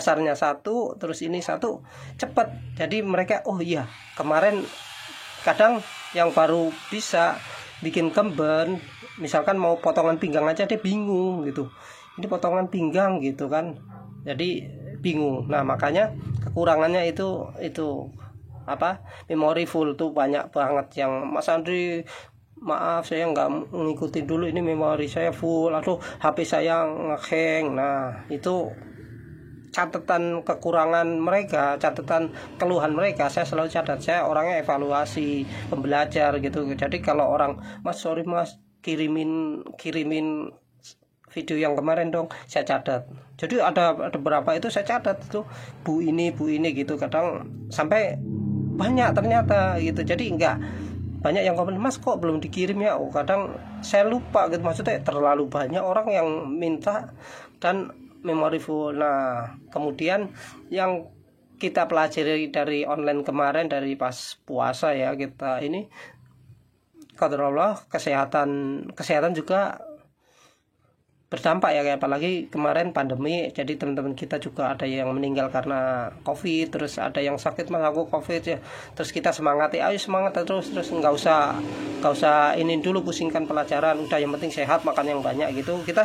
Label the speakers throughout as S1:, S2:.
S1: dasarnya satu, terus ini satu, cepet. Jadi mereka oh iya kemarin kadang yang baru bisa bikin kemben, misalkan mau potongan pinggang aja dia bingung gitu. Ini potongan pinggang gitu kan. Jadi bingung. Nah, makanya kekurangannya itu apa? Memori full tuh banyak banget yang Mas Andri maaf saya nggak ngikutin dulu, ini memori saya full atau HP saya ngehang. Nah, itu catatan kekurangan mereka, catatan keluhan mereka saya selalu catat. Saya orangnya evaluasi, pembelajar gitu. Jadi kalau orang Mas sorry Mas kirimin video yang kemarin dong, saya catat. Jadi ada beberapa itu saya catat itu bu ini gitu, kadang sampai banyak ternyata gitu. Jadi enggak banyak yang komen Mas kok belum dikirim ya. Oh, kadang saya lupa gitu, maksudnya terlalu banyak orang yang minta dan memori full. Nah, kemudian yang kita pelajari dari online kemarin, dari pas puasa ya, kita ini qadarullah kesehatan juga berdampak ya, apalagi kemarin pandemi. Jadi teman-teman kita juga ada yang meninggal karena COVID, terus ada yang sakit Mas aku COVID ya. Terus kita semangati, ayo semangat terus nggak usah ini dulu pusingkan pelajaran, udah yang penting sehat, makan yang banyak gitu. Kita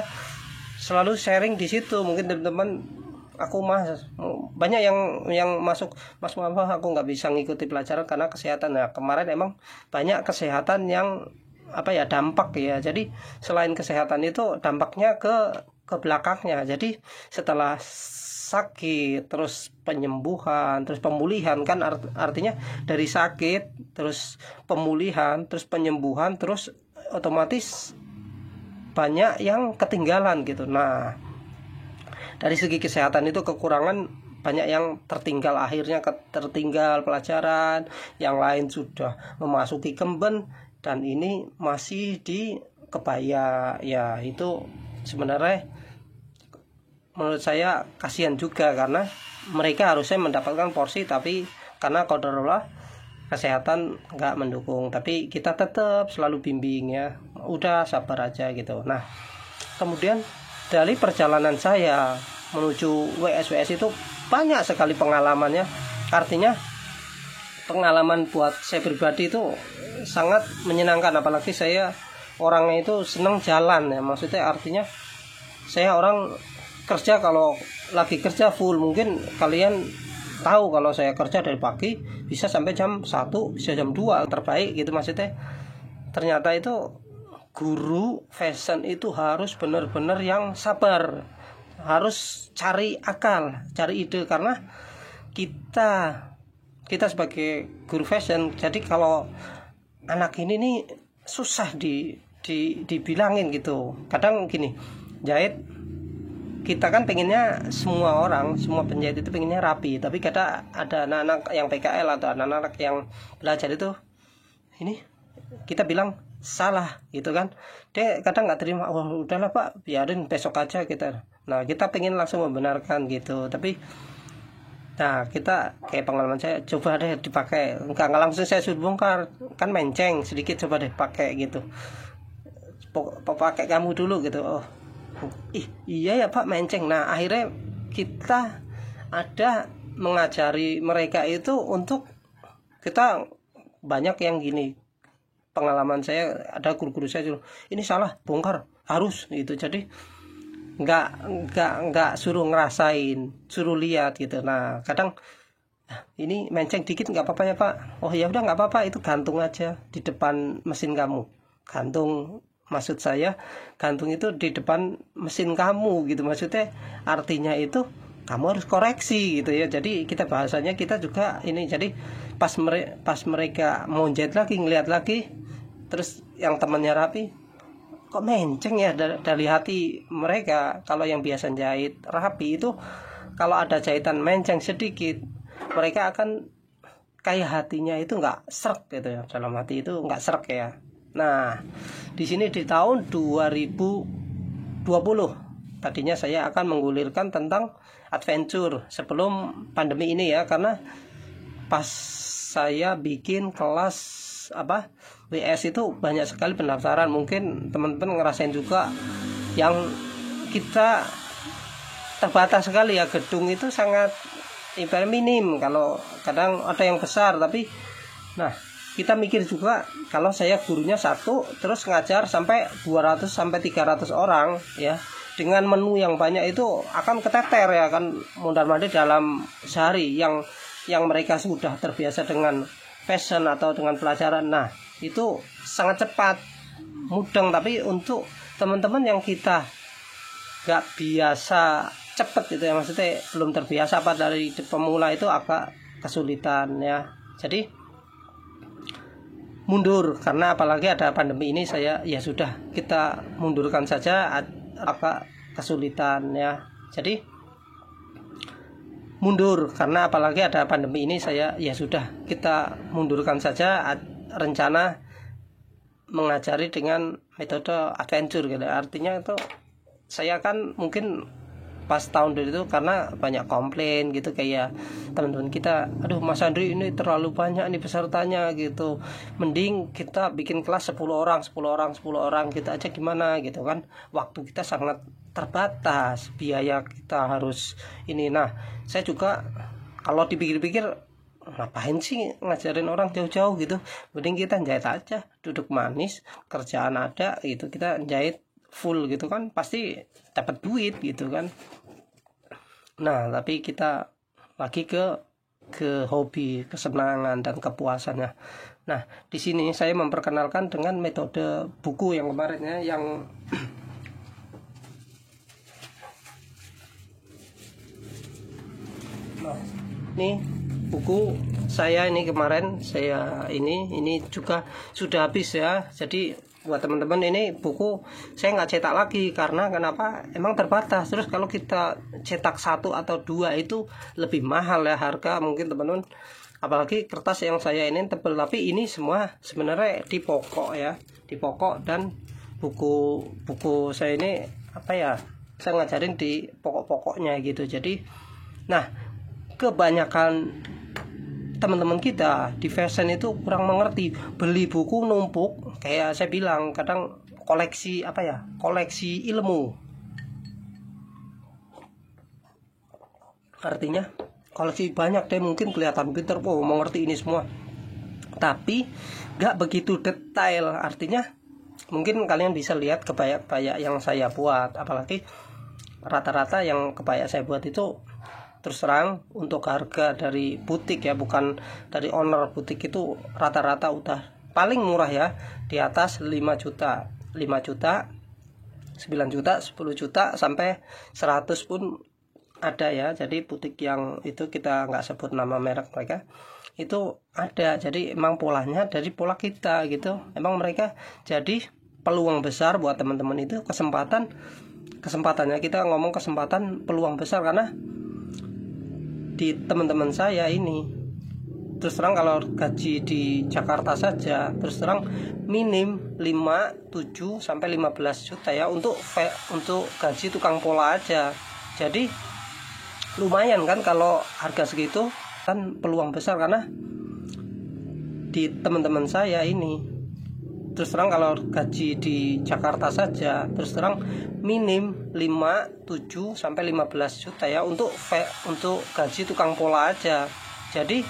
S1: selalu sharing di situ. Mungkin teman-teman aku Mas banyak yang masuk Mas maaf aku nggak bisa ngikuti pelajaran karena kesehatan. Nah, kemarin emang banyak kesehatan yang dampak ya. Jadi selain kesehatan itu dampaknya ke belakangnya. Jadi setelah sakit terus penyembuhan terus pemulihan kan, artinya dari sakit terus pemulihan terus penyembuhan terus otomatis banyak yang ketinggalan gitu. Nah, dari segi kesehatan itu kekurangan banyak yang tertinggal, akhirnya tertinggal pelajaran, yang lain sudah memasuki kemben dan ini masih di kebaya ya. Itu sebenarnya menurut saya kasihan juga karena mereka harusnya mendapatkan porsi, tapi karena qadarullah kesehatan nggak mendukung. Tapi kita tetap selalu bimbing ya, udah sabar aja gitu. Nah, kemudian dari perjalanan saya menuju WS itu banyak sekali pengalamannya. Artinya pengalaman buat saya pribadi itu sangat menyenangkan, apalagi saya orangnya itu senang jalan ya. Maksudnya artinya saya orang kerja, kalau lagi kerja full. Mungkin kalian tahu kalau saya kerja dari pagi bisa sampai jam 1, bisa jam 2 terbaik gitu. Maksudnya ternyata itu guru fashion itu harus benar-benar yang sabar, harus cari akal, cari ide, karena kita sebagai guru fashion, jadi kalau anak ini nih susah dibilangin gitu. Kadang gini, jahit kita kan pengennya semua penjahit itu pengennya rapi, tapi kadang ada anak-anak yang PKL atau anak-anak yang belajar itu ini kita bilang salah gitu kan, dia kadang nggak terima. Oh udahlah Pak, biarin besok aja kita. Nah, kita pengen langsung membenarkan gitu, tapi nah kita kayak pengalaman saya, coba deh dipakai, enggak langsung saya suruh bongkar, kan menceng sedikit, coba deh pakai gitu, pakai kamu dulu gitu. Oh iya ya Pak, menceng. Nah, akhirnya kita ada mengajari mereka itu untuk kita banyak yang gini. Pengalaman saya, ada guru-guru saya suruh ini salah, bongkar harus gitu. Jadi nggak suruh ngerasain, suruh lihat gitu. Nah, kadang ini menceng dikit nggak apa-apa ya Pak. Oh ya udah nggak apa-apa, itu gantung aja di depan mesin kamu. Gantung, maksud saya gantung itu di depan mesin kamu gitu. Maksudnya artinya itu kamu harus koreksi gitu ya. Jadi kita bahasanya kita juga ini. Jadi pas mereka mau jahit lagi, ngeliat lagi, terus yang temannya rapi, kok menceng ya, dari hati mereka. Kalau yang biasa jahit rapi itu, kalau ada jahitan menceng sedikit, mereka akan kayak hatinya itu nggak srek gitu ya, dalam hati itu nggak srek ya. Nah, di sini di tahun 2020 tadinya saya akan menggulirkan tentang adventure sebelum pandemi ini ya, karena pas saya bikin kelas WS itu banyak sekali pendaftaran. Mungkin teman-teman ngerasain juga yang kita terbatas sekali ya, gedung itu sangat ibarat minim. Kalau kadang ada yang besar, tapi nah kita mikir juga kalau saya gurunya satu terus ngajar sampai 200 sampai 300 orang ya, dengan menu yang banyak itu akan keteter ya kan, mondar-mandir dalam sehari yang mereka sudah terbiasa dengan fashion atau dengan pelajaran. Nah itu sangat cepat mudeng, tapi untuk teman-teman yang kita gak biasa cepet gitu ya, maksudnya belum terbiasa apa dari pemula, itu agak kesulitan ya. Jadi mundur, karena apalagi ada pandemi ini, saya ya sudah kita mundurkan saja, agak kesulitan ya. Jadi mundur, karena apalagi ada pandemi ini, saya ya sudah kita mundurkan saja rencana mengajari dengan metode adventure gitu. Artinya itu saya kan mungkin pas tahun dulu itu karena banyak komplain gitu, kayak teman-teman kita, aduh Mas Andri ini terlalu banyak nih pesertanya gitu, mending kita bikin kelas 10 orang kita aja gimana gitu kan, waktu kita sangat terbatas, biaya kita harus ini. Nah saya juga kalau dipikir-pikir, ngapain sih ngajarin orang jauh-jauh gitu, mending kita jahit aja, duduk manis, kerjaan ada gitu, kita jahit full gitu kan, pasti dapat duit gitu kan. Nah tapi kita lagi ke hobi, kesenangan dan kepuasannya. Nah di sini saya memperkenalkan dengan metode buku yang kemarin ya, yang nah ini buku saya ini kemarin saya ini juga sudah habis ya. Jadi buat teman-teman, ini buku saya nggak cetak lagi karena kenapa, emang terbatas. Terus kalau kita cetak 1 atau 2 itu lebih mahal ya harga mungkin teman-teman, apalagi kertas yang saya ini tebel. Tapi ini semua sebenarnya di pokok ya, di pokok, dan buku saya ini apa ya, saya ngajarin di pokok-pokoknya gitu. Jadi nah kebanyakan teman-teman kita di fashion itu kurang mengerti, beli buku numpuk, kayak saya bilang kadang koleksi apa ya, koleksi ilmu. Artinya koleksi banyak deh, mungkin kelihatan pinter, oh mengerti ini semua, tapi gak begitu detail. Artinya mungkin kalian bisa lihat kebaya-kebaya yang saya buat, apalagi rata-rata yang kebaya saya buat itu terus terang untuk harga dari butik ya, bukan dari owner butik, itu rata-rata udah paling murah ya di atas 5 juta, 5 juta, 9 juta, 10 juta sampai 100 pun ada ya. Jadi butik yang itu kita nggak sebut nama merek mereka, itu ada. Jadi emang polanya dari pola kita gitu, emang mereka jadi peluang besar buat teman-teman itu, kesempatannya kita ngomong kesempatan peluang besar. Karena di teman-teman saya ini terus terang kalau gaji di Jakarta saja terus terang minim 5, 7 sampai 15 juta ya untuk gaji tukang pola aja. Jadi lumayan kan kalau harga segitu kan, peluang besar. Karena di teman-teman saya ini terus terang kalau gaji di Jakarta saja terus terang minim 5, 7 sampai 15 juta ya untuk gaji tukang pola aja. Jadi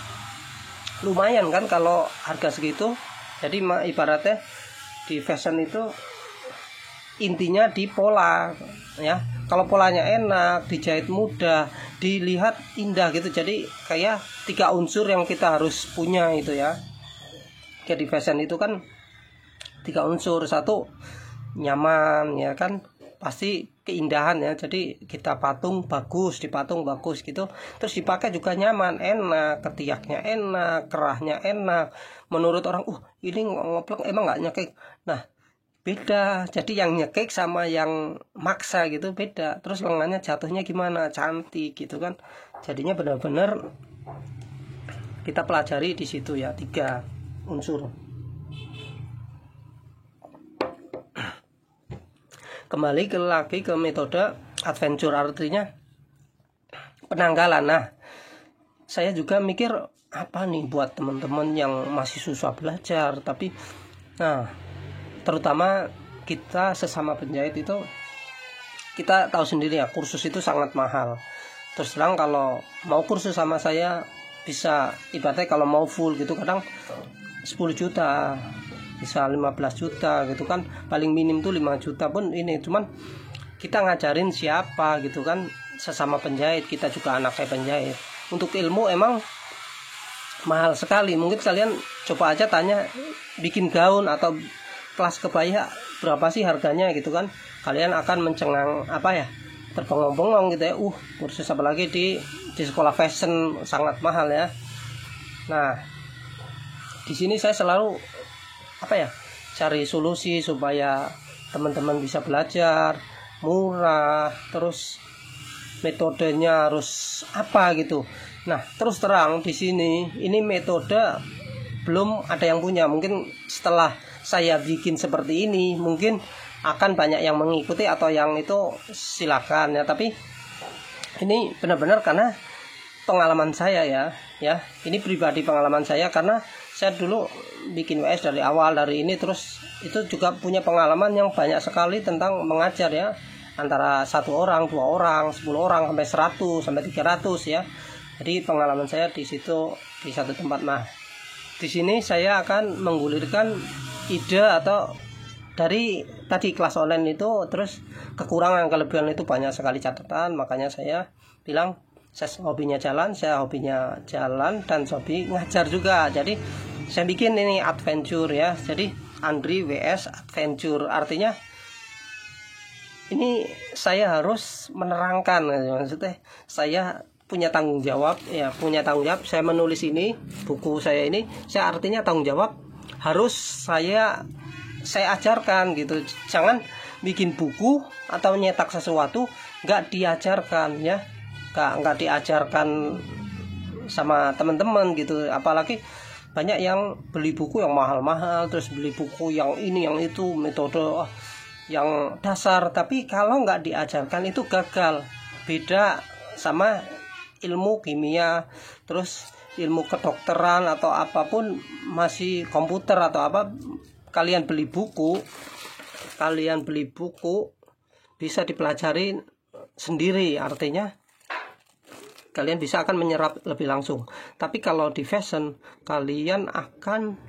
S1: lumayan kan kalau harga segitu. Jadi ibaratnya di fashion itu intinya di pola ya. Kalau polanya enak, dijahit mudah, dilihat indah gitu. Jadi kayak 3 unsur yang kita harus punya itu ya. Kayak di fashion itu kan 3 unsur. 1 nyaman ya kan, pasti keindahan ya. Jadi kita dipatung bagus gitu, terus dipakai juga nyaman, enak, ketiaknya enak, kerahnya enak, menurut orang ini ngoplek emang nggak nyekek. Nah beda, jadi yang nyekek sama yang maksa gitu beda. Terus lengannya jatuhnya gimana, cantik gitu kan. Jadinya benar-benar kita pelajari di situ ya, 3 unsur. Kembali lagi ke metode adventure, artinya penanggalan. Nah saya juga mikir apa nih buat teman-teman yang masih susah belajar, tapi nah terutama kita sesama penjahit itu kita tahu sendiri ya, kursus itu sangat mahal. Terus terang kalau mau kursus sama saya bisa, ibaratnya kalau mau full gitu kadang 10 juta, bisa 15 juta gitu kan, paling minim tuh 5 juta pun ini. Cuman kita ngajarin siapa gitu kan, sesama penjahit, kita juga anaknya penjahit. Untuk ilmu emang mahal sekali. Mungkin kalian coba aja tanya bikin gaun atau kelas kebaya berapa sih harganya gitu kan, kalian akan mencengang terbengong-bengong gitu ya. Kursus apalagi di sekolah fashion sangat mahal ya. Nah, di sini saya selalu cari solusi supaya teman-teman bisa belajar murah, terus metodenya harus apa gitu. Nah, terus terang di sini ini metode belum ada yang punya. Mungkin setelah saya bikin seperti ini mungkin akan banyak yang mengikuti atau yang itu silakan ya. Tapi ini benar-benar karena pengalaman saya ya. Ini pribadi pengalaman saya, karena saya dulu bikin WS dari awal, dari ini, terus itu juga punya pengalaman yang banyak sekali tentang mengajar ya. Antara 1 orang, 2 orang, 10 orang, sampai 100, sampai 300 ya. Jadi pengalaman saya di situ, di satu tempat. Nah, di sini saya akan menggulirkan ide atau dari tadi kelas online itu, terus kekurangan kelebihan itu banyak sekali catatan. Makanya saya bilang saya hobinya jalan, dan hobi ngajar juga. Jadi saya bikin ini adventure ya. Jadi Andri WS Adventure, artinya ini saya harus menerangkan, maksudnya saya punya tanggung jawab ya, saya menulis ini, buku saya ini, saya artinya tanggung jawab harus saya ajarkan gitu. Jangan bikin buku atau nyetak sesuatu nggak diajarkan ya, nggak diajarkan sama teman-teman gitu. Apalagi banyak yang beli buku yang mahal-mahal, terus beli buku yang ini yang itu, metode yang dasar, tapi kalau nggak diajarkan itu gagal. Beda sama ilmu kimia, terus ilmu kedokteran atau apapun, masih komputer atau apa, kalian beli buku bisa dipelajari sendiri, artinya kalian bisa akan menyerap lebih langsung. Tapi kalau di fashion kalian akan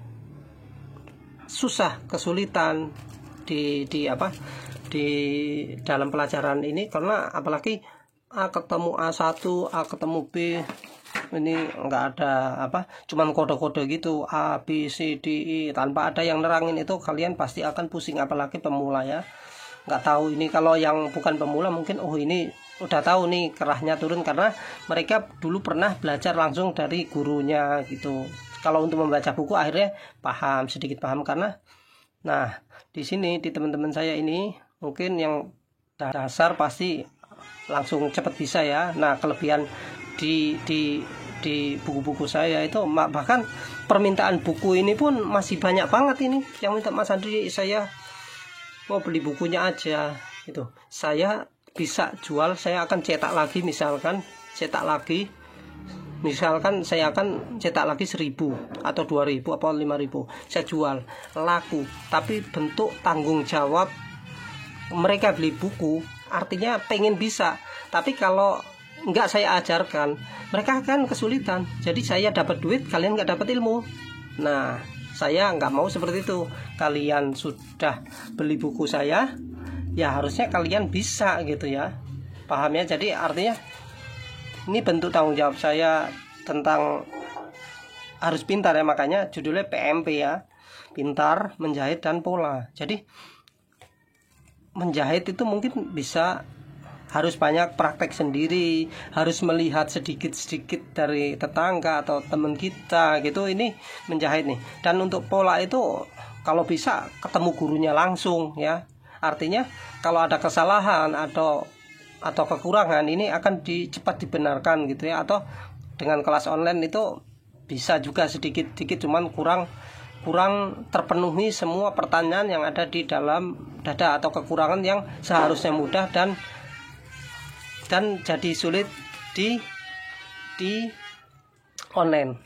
S1: kesulitan di dalam pelajaran ini, karena apalagi A ketemu A1, A ketemu B, ini nggak ada cuman kode-kode gitu, A, B, C, D, E, tanpa ada yang nerangin, itu kalian pasti akan pusing. Apalagi pemula ya, nggak tahu ini. Kalau yang bukan pemula mungkin ini udah tahu nih kerahnya turun, karena mereka dulu pernah belajar langsung dari gurunya gitu. Kalau untuk membaca buku akhirnya sedikit paham. Karena nah, di sini di teman-teman saya ini mungkin yang dasar pasti langsung cepat bisa ya. Nah, kelebihan di buku-buku saya itu, bahkan permintaan buku ini pun masih banyak banget ini yang minta, Mas Andri, saya mau beli bukunya aja gitu. Saya bisa jual, saya akan cetak lagi, misalkan saya akan cetak lagi 1.000 atau 2.000 atau 5.000, saya jual laku. Tapi bentuk tanggung jawab mereka beli buku, artinya pengen bisa, tapi kalau nggak saya ajarkan, mereka akan kesulitan. Jadi saya dapat duit, kalian nggak dapat ilmu. Nah, saya nggak mau seperti itu. Kalian sudah beli buku saya, ya harusnya kalian bisa gitu ya, paham ya. Jadi artinya ini bentuk tanggung jawab saya tentang harus pintar ya. Makanya judulnya PMP ya, pintar, menjahit, dan pola. Jadi menjahit itu mungkin bisa harus banyak praktek sendiri, harus melihat sedikit-sedikit dari tetangga atau teman kita gitu, ini menjahit nih. Dan untuk pola itu kalau bisa ketemu gurunya langsung ya, artinya kalau ada kesalahan atau kekurangan ini akan cepat dibenarkan gitu ya. Atau dengan kelas online itu bisa juga sedikit-sedikit, cuman kurang terpenuhi semua pertanyaan yang ada di dalam dada, atau kekurangan yang seharusnya mudah dan jadi sulit di online.